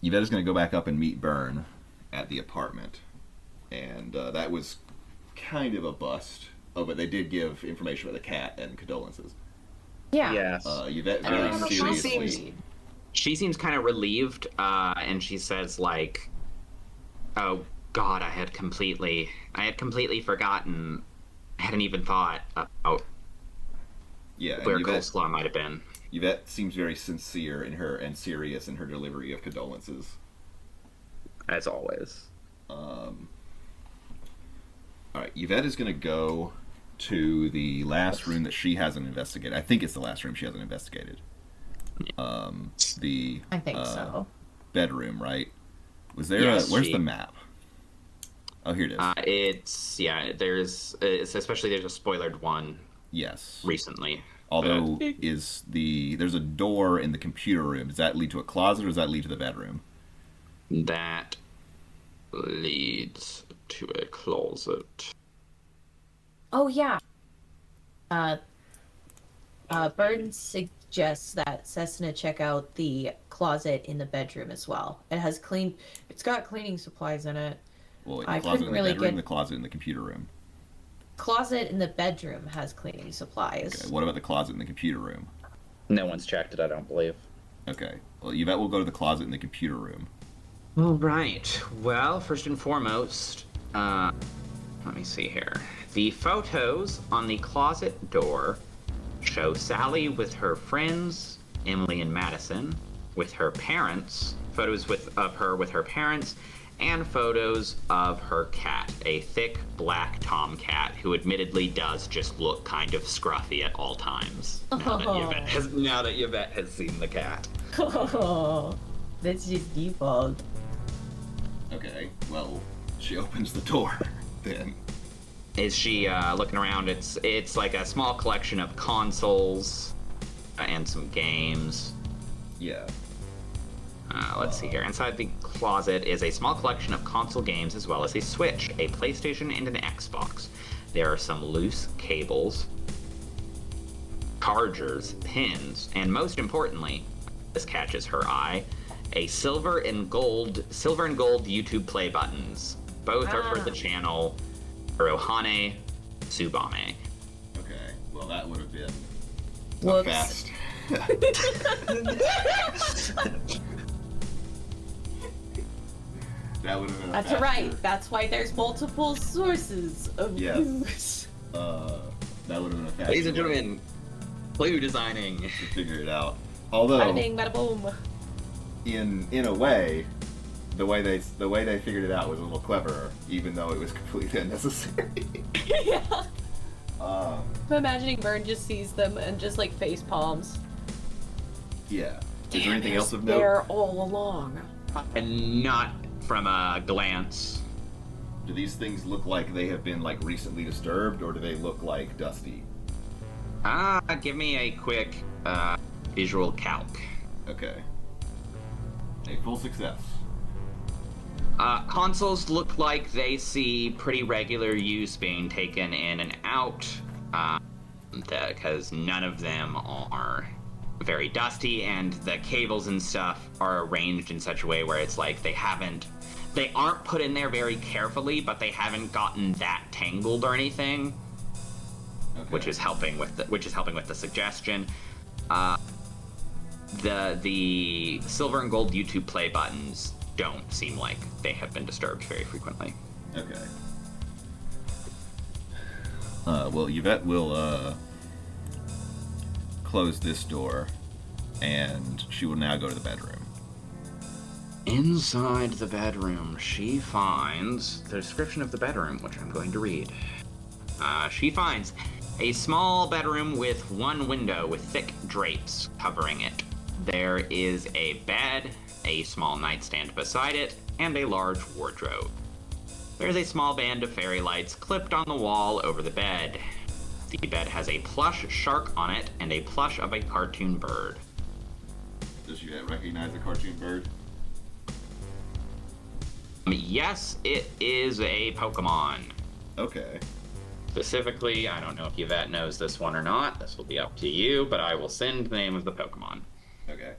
Yvette is going to go back up and meet Byrne at the apartment. And that was kind of a bust. Oh, but they did give information about the cat and condolences. Yeah. Yes. Yvette very seriously. She seems kind of relieved, and she says, like, "Oh God, I had completely forgotten. I hadn't even thought about where coleslaw might have been." Yvette seems very sincere in her and serious in her delivery of condolences, as always. All right, Yvette is going to go to the last room that she hasn't investigated. I think it's the last room she hasn't investigated. I think so. Bedroom, right? Was there where's the map? Oh, here it is. There's especially there's a spoilered one. Yes. Recently. Although there's a door in the computer room. Does that lead to a closet or does that lead to the bedroom? That leads to a closet. Oh yeah. Burns suggests that Cessna check out the closet in the bedroom as well. It's got cleaning supplies in it. Well, the closet in the bedroom, the closet in the computer room. Closet in the bedroom has cleaning supplies. Okay, what about the closet in the computer room? No one's checked it, I don't believe. Okay. Well, Yvette will go to the closet in the computer room. All right. Well, first and foremost, let me see here. The photos on the closet door show Sally with her friends, Emily and Madison, with her parents, photos of her with her parents, and photos of her cat, a thick black tomcat who admittedly does just look kind of scruffy at all times. Now that Yvette has seen the cat. Oh, that's just default. Okay, well, she opens the door then. Is she looking around? It's like a small collection of consoles and some games. Yeah. Let's see here. Inside the closet is a small collection of console games as well as a Switch, a PlayStation, and an Xbox. There are some loose cables, chargers, pins, and most importantly, this catches her eye, a silver and gold YouTube play buttons. Both are for the channel Rohane Tsubame. Okay, well that would have been Whoops. fast. That would have been That's right. That's why there's multiple sources of news. That would have been a fast. Ladies and gentlemen, clue designing. To figure it out. Although, Bada bing, bada boom. in a way, the way they figured it out was a little cleverer, even though it was completely unnecessary. Yeah. Um, I'm imagining Vern just sees them and just like face palms. Yeah. Is there anything else of note? There all along. And not from a glance. Do these things look like they have been like recently disturbed, or do they look like dusty? Give me a quick visual calc. Okay. A full success. Consoles look like they see pretty regular use being taken in and out, because none of them are very dusty, and the cables and stuff are arranged in such a way where it's like they aren't put in there very carefully, but they haven't gotten that tangled or anything, Okay. which is helping with the suggestion. The silver and gold YouTube play buttons don't seem like they have been disturbed very frequently. Okay. Well, Yvette will close this door, and she will now go to the bedroom. Inside the bedroom, she finds the description of the bedroom, which I'm going to read. She finds a small bedroom with one window with thick drapes covering it. There is a bed, a small nightstand beside it, and a large wardrobe. There's a small band of fairy lights clipped on the wall over the bed. The bed has a plush shark on it and a plush of a cartoon bird. Does Yvette recognize the cartoon bird? Yes, it is a Pokemon. Okay. Specifically, I don't know if Yvette knows this one or not. This will be up to you, but I will send the name of the Pokemon. Okay.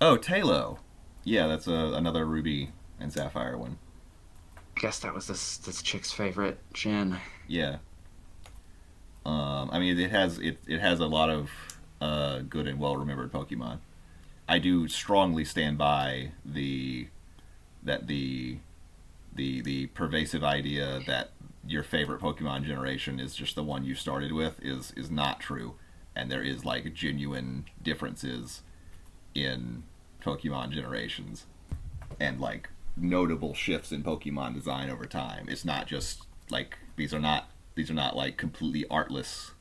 Oh, Talo. Yeah, that's another Ruby and Sapphire one. I guess that was this chick's favorite, Jen. Yeah. I mean, it has a lot of good and well remembered Pokemon. I do strongly stand by the pervasive idea that your favorite Pokemon generation is just the one you started with is not true, and there is like genuine differences in Pokemon generations, and like notable shifts in Pokemon design over time. It's not just like these are not like completely artless,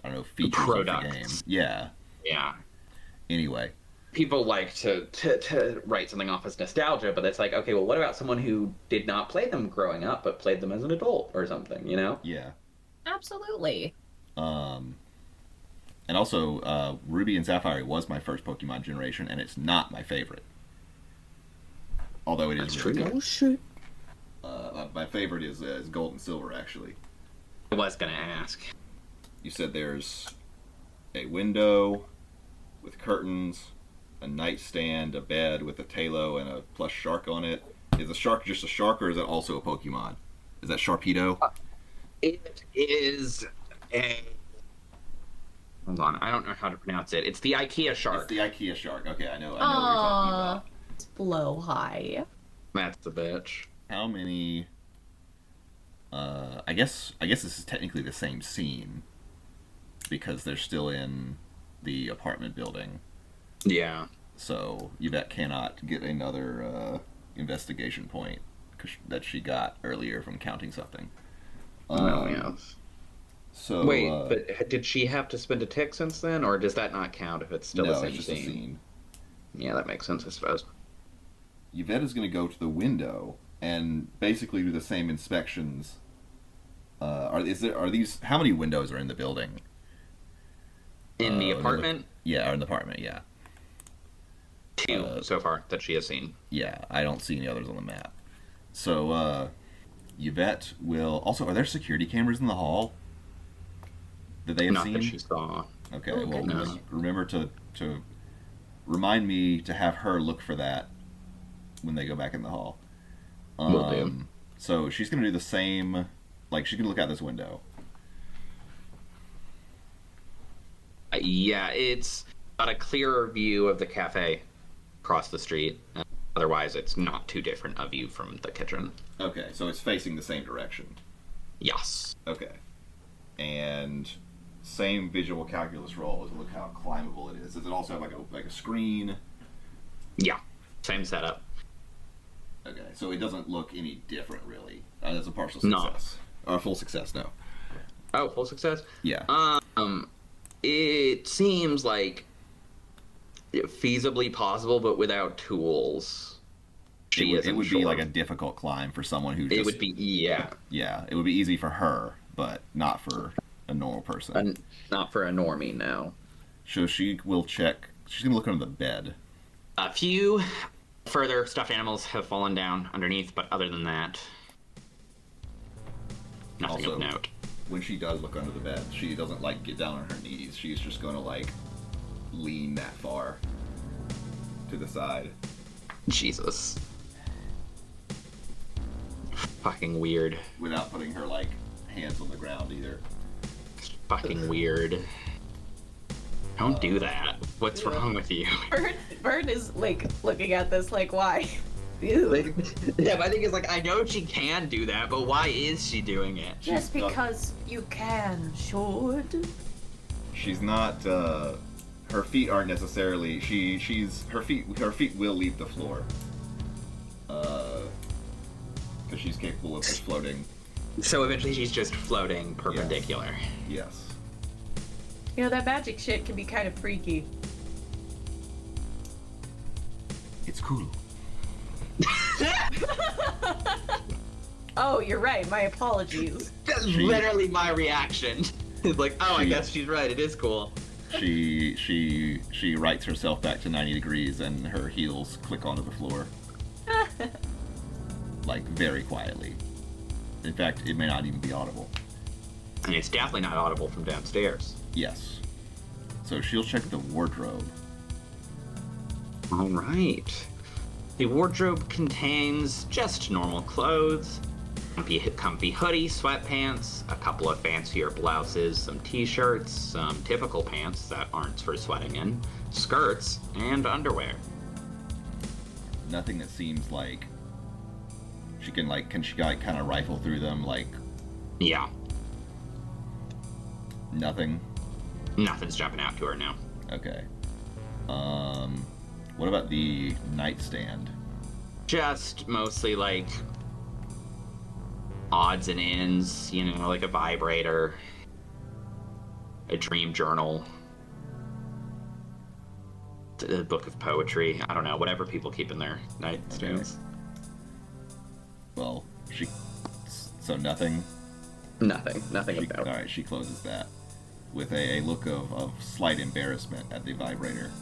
I don't know, features Products. of the game. Yeah. Yeah. Anyway. People like to write something off as nostalgia, but it's like, okay, well, what about someone who did not play them growing up, but played them as an adult or something, you know? Yeah. Absolutely. And also, Ruby and Sapphire was my first Pokemon generation, and it's not my favorite. Although it is That's really true. good. Oh, shit. My favorite is Gold and Silver, actually. I was gonna ask. You said there's a window with curtains, a nightstand, a bed with a Talo and a plush shark on it. Is the shark just a shark, or is it also a Pokemon? Is that Sharpedo? It is a... Hold on, I don't know how to pronounce it. It's the IKEA shark. It's the IKEA shark. Okay, I know what you're talking about. It's blow high. That's the bitch. How many? I guess this is technically the same scene because they're still in the apartment building. Yeah. So Yvette cannot get another investigation point that she got earlier from counting something. Yes. So Wait, but did she have to spend a tick since then, or does that not count if it's still no, the same it's just scene? a scene. Yeah, that makes sense, I suppose. Yvette is going to go to the window and basically do the same inspections. Are these? How many windows are in the building? In the apartment? Yeah, in the apartment. Yeah. 2 so far that she has seen. Yeah, I don't see any others on the map. So, Yvette will... Also, are there security cameras in the hall that they have Not seen? that she saw. Okay, Oh, well, goodness. remember to remind me to have her look for that when they go back in the hall. Will do. So she's going to do the same... Like, she's going to look out this window. Yeah, it's got a clearer view of the cafe across the street. Otherwise, it's not too different a view from the kitchen. Okay, so it's facing the same direction. Yes. Okay. And same visual calculus roll. Look how climbable it is. Does it also have like a screen? Yeah. Same setup. Okay, so it doesn't look any different, really. That's a partial No. success. Or a full success, no. Oh, full success? Yeah. It seems like feasibly possible, but without tools. It would be like a difficult climb for someone who just... It would be, yeah. Yeah, it would be easy for her, but not for a normal person. Not for a normie, no. So she will check... She's going to look under the bed. A few further stuffed animals have fallen down underneath, but other than that, nothing Also, of note. When she does look under the bed, she doesn't, like, get down on her knees. She's just going to, like, lean that far to the side. Jesus. Fucking weird. Without putting her, like, hands on the ground either. Fucking weird. Don't do that. What's wrong with you? Vern is like looking at this like, why? Ew. Yeah, my thing is like, I know she can do that, but why is she doing it? Just because you can, should. She's not, her feet aren't necessarily, her feet will leave the floor. Because she's capable of just floating. So eventually she's just floating perpendicular. Yes. You know, that magic shit can be kind of freaky. It's cool. Oh, you're right. My apologies. That's literally my reaction. It's like, oh, I guess she's right. It is cool. She rights herself back to 90 degrees and her heels click onto the floor. Like, very quietly. In fact, it may not even be audible. And it's definitely not audible from downstairs. Yes. So she'll check the wardrobe. All right. The wardrobe contains just normal clothes, comfy hoodie, sweatpants, a couple of fancier blouses, some t-shirts, some typical pants that aren't for sweating in, skirts, and underwear. Nothing that seems like can she kind of rifle through them, like? Yeah. Nothing? Nothing's jumping out to her now. Okay. What about the nightstand? Just mostly like odds and ends, like a vibrator, a dream journal, a book of poetry. I don't know, whatever people keep in their nightstands. Okay. Well, so nothing? Nothing of note. Alright, she closes that with a look of slight embarrassment at the vibrator.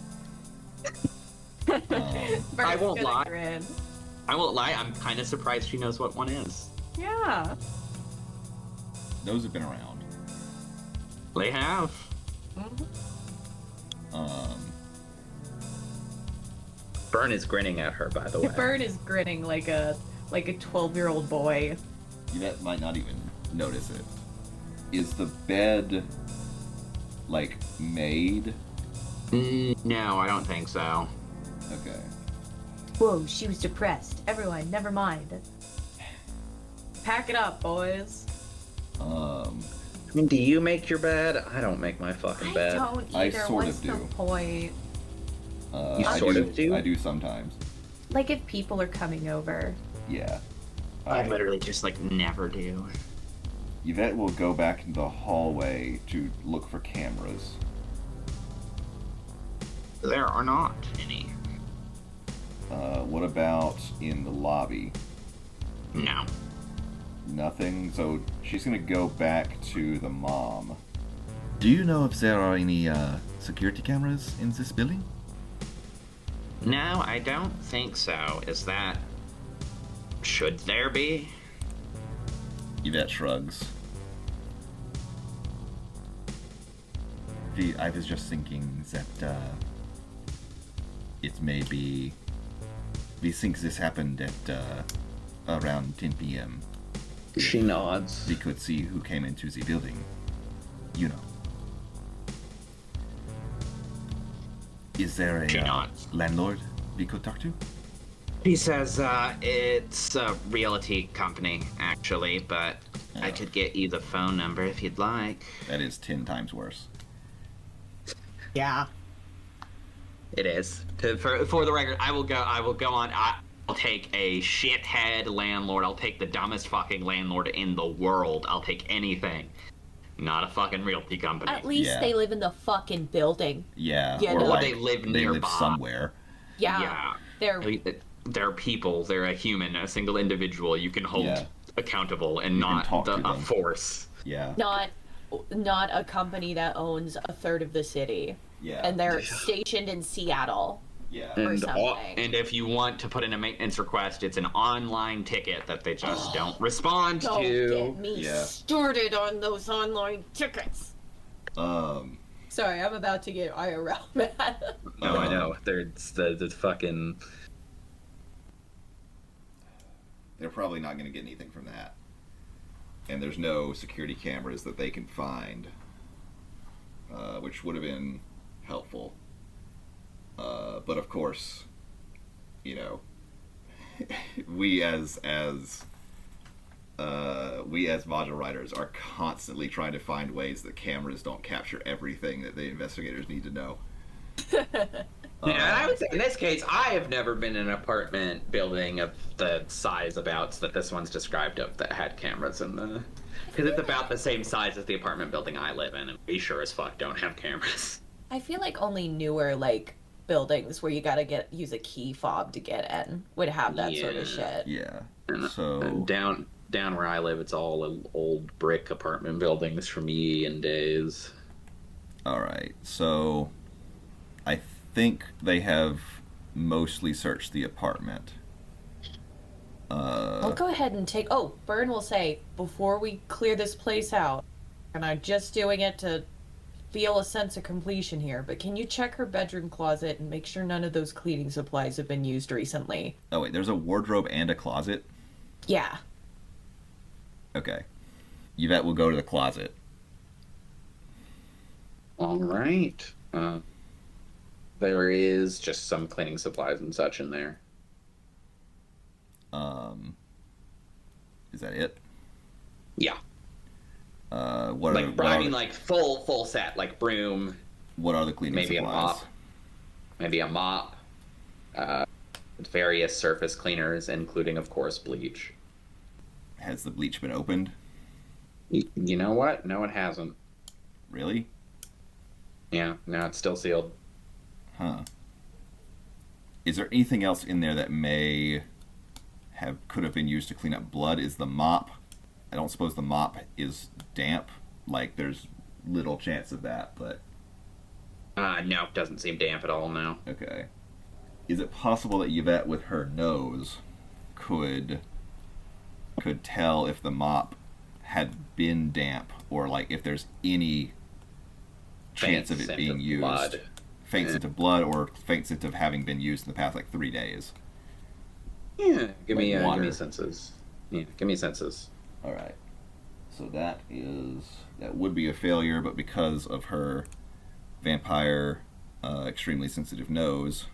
I won't lie. I won't lie, I'm kind of surprised she knows what one is. Yeah. Those have been around. They have. Burn is grinning at her, by the way. Bird is grinning like a 12-year-old boy. Yvette might not even notice it. Is the bed, like, made? No, I don't think so. Okay. Whoa, she was depressed. Everyone, never mind. Pack it up, boys. I mean, do you make your bed? I don't make my fucking bed. I don't I either. sort What's of the do. point? You sort of do? I do sometimes. Like if people are coming over. Yeah. I literally just never do. Yvette will go back into the hallway to look for cameras. There are not any. What about in the lobby? No. Nothing. So she's gonna go back to the mom. Do you know if there are any security cameras in this building? No, I don't think so. Is that... Should there be? Yvette shrugs. I was just thinking that it may be... We think this happened at around 10 p.m. She nods. We could see who came into the building. You know. Is there She a nods. landlord we could talk to? He says, it's a realty company, actually, but I Oh. could get you the phone number if you'd like. That is 10 times worse. Yeah. It is. For the record, I will go on. I'll take a shithead landlord. I'll take the dumbest fucking landlord in the world. I'll take anything. Not a fucking realty company. At least Yeah. they live in the fucking building. Yeah. Yeah, or no. like They live they nearby. live somewhere. Yeah. They're people. They're a human, a single individual you can hold Yeah. accountable and You can not talk to a them. force. Yeah. Not a company that owns a third of the city. Yeah. And they're stationed in Seattle Yeah. or And something. And if you want to put in a maintenance request, it's an online ticket that they just don't respond Don't to. get me Yeah. started on those online tickets. Sorry, I'm about to get IRL mad. No, I know. There's the fucking... They're probably not going to get anything from that. And there's no security cameras that they can find, which would have been helpful. But of course, we as module writers are constantly trying to find ways that cameras don't capture everything that the investigators need to know. Yeah, and I would say in this case, I have never been in an apartment building of the size abouts that this one's described of that had cameras in the... Because it's about the same size as the apartment building I live in, and we sure as fuck don't have cameras. I feel like only newer buildings where you gotta use a key fob to get in would have that sort of shit. Yeah. And So down where I live, it's all old brick apartment buildings from ye and days. all right. So I think they have mostly searched the apartment. I'll go ahead and take... Oh, Byrne will say, before we clear this place out, and I'm just doing it to feel a sense of completion here, but can you check her bedroom closet and make sure none of those cleaning supplies have been used recently? Oh, wait, there's a wardrobe and a closet? Yeah. Okay. Yvette will go to the closet. All right. There is just some cleaning supplies and such in there. Is that it? Yeah. What Like, are I mean, like full set, like broom, what are the cleaning maybe supplies? maybe a mop, various surface cleaners, including, of course, bleach. Has the bleach been opened? You know what? No, it hasn't. Really? Yeah, no, it's still sealed. Huh. Is there anything else in there that could have been used to clean up blood? Is the mop? I don't suppose the mop is damp. Like, there's little chance of that, but... No, it doesn't seem damp at all, no. Okay. Is it possible that Yvette, with her nose, could tell if the mop had been damp, or, like, if there's any chance of it being used? Blood. Faint scent of blood, or faint scent of having been used in the past, like, 3 days? Yeah, give me water. senses. Yeah, give me senses. All right. So that would be a failure, but because of her vampire, extremely sensitive nose,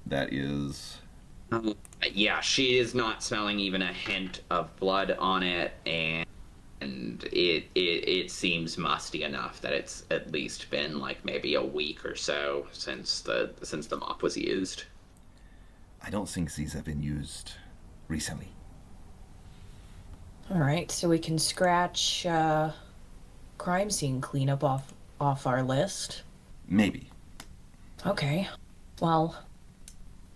that is... Yeah, she is not smelling even a hint of blood on it, and it seems musty enough that it's at least been like maybe a week or so since the mop was used. I don't think these have been used recently. All right, so we can scratch crime scene cleanup off our list. Maybe. Okay. Well,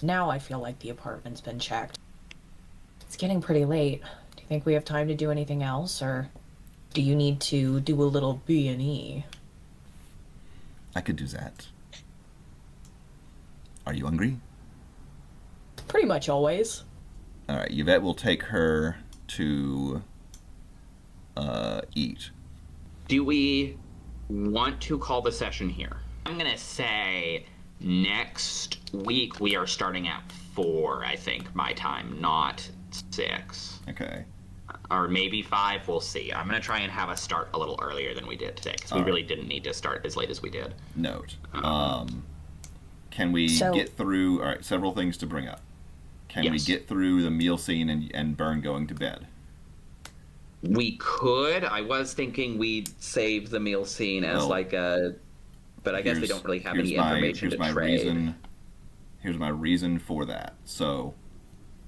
now I feel like the apartment's been checked. It's getting pretty late. Do you think we have time to do anything else, or do you need to do a little B&E? I could do that. Are you hungry? Pretty much always. All right, Yvette will take her to eat. Do we want to call the session here? I'm gonna say next week we are starting at 4, I think, my time, not 6. Okay. Or maybe 5, we'll see. I'm gonna try and have us start a little earlier than we did today, because we really didn't need to start as late as we did. Note. Can we get through... All right, several things to bring up. Can we get through the meal scene and Burn going to bed? We could. I was thinking we'd save the meal scene as like a... But I guess they don't really have any information to trade. Here's my reason for that. So,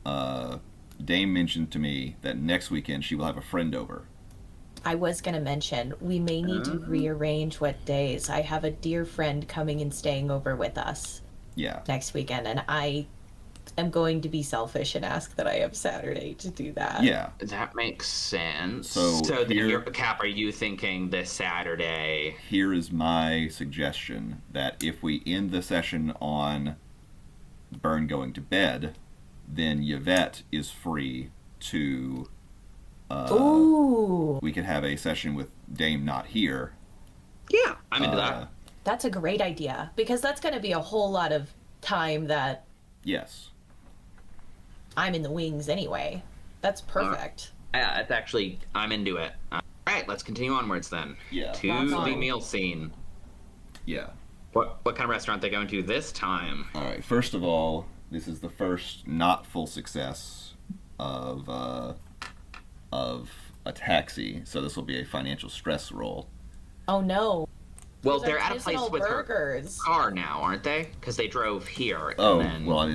Dame mentioned to me that next weekend she will have a friend over. I was going to mention, we may need to rearrange what days. I have a dear friend coming and staying over with us next weekend, and I am going to be selfish and ask that I have Saturday to do that. Yeah. That makes sense. So Cap, are you thinking this Saturday? Here is my suggestion, that if we end the session on Burn going to bed, then Yvette is free to... Ooh! We could have a session with Dame not here. Yeah, I'm into that. That's a great idea, because that's going to be a whole lot of time that... Yes. I'm in the wings anyway. That's perfect. Yeah, it's actually, I'm into it. All right, let's continue onwards then. Yeah. To the meal scene. Yeah. What kind of restaurant they going to this time? All right. First of all, this is the first not full success of a taxi, so this will be a financial stress roll. Oh no. Well, Those they're at a place with burgers. her car now, aren't they? Because they drove here. Oh, and then... well,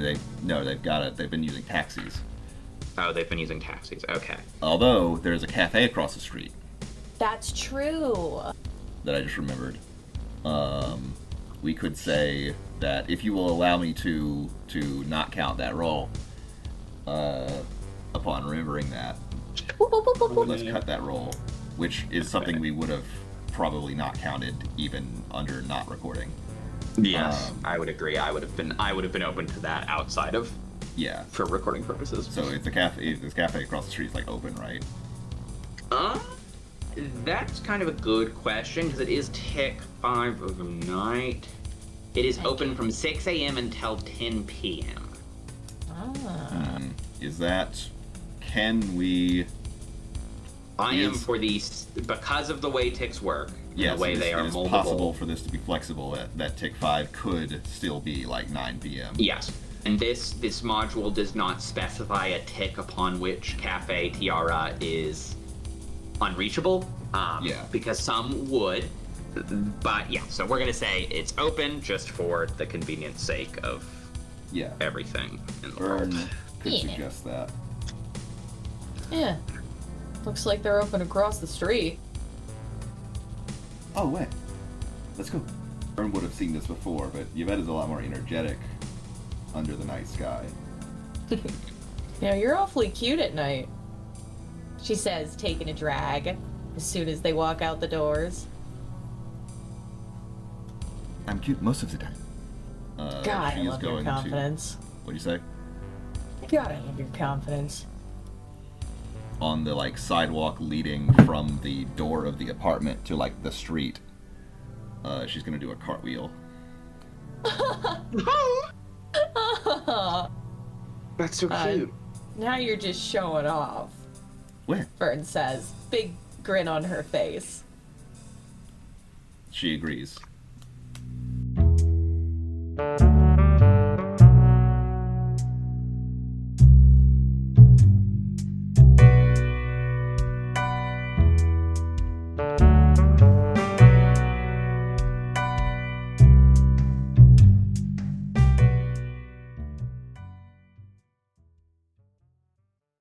they've got it. They've been using taxis. Oh, they've been using taxis. Okay. Although there's a cafe across the street That's true. that I just remembered. We could say that if you will allow me to not count that roll, upon remembering that, let's cut that roll, which is something we would have probably not counted even under not recording. Yes, I would agree. I would have been open to that outside of for recording purposes. So if this cafe across the street is like open, right? That's kind of a good question, because it is tick 5 overnight. It is open from 6 a.m. until 10 p.m. Is that... Can we... I am for these, because of the way ticks work, yes, the way they are it is moldable. possible for this to be flexible. That tick 5 could still be like 9 p.m. Yes. And this module does not specify a tick upon which Cafe Tiara is unreachable. Because some would. But yeah, so we're going to say it's open just for the convenience sake of everything in the world. Could suggest that. Yeah. Looks like they're open across the street. Oh, wait. Let's go. Vern would have seen this before, but Yvette is a lot more energetic under the night sky. You're awfully cute at night, she says, taking a drag as soon as they walk out the doors. I'm cute most of the time. God, I love your confidence. What'd you say? God, I love your confidence. On the sidewalk leading from the door of the apartment to the street, she's gonna do a cartwheel. That's so cute. Now you're just showing off. Where? Fern says, big grin on her face. She agrees.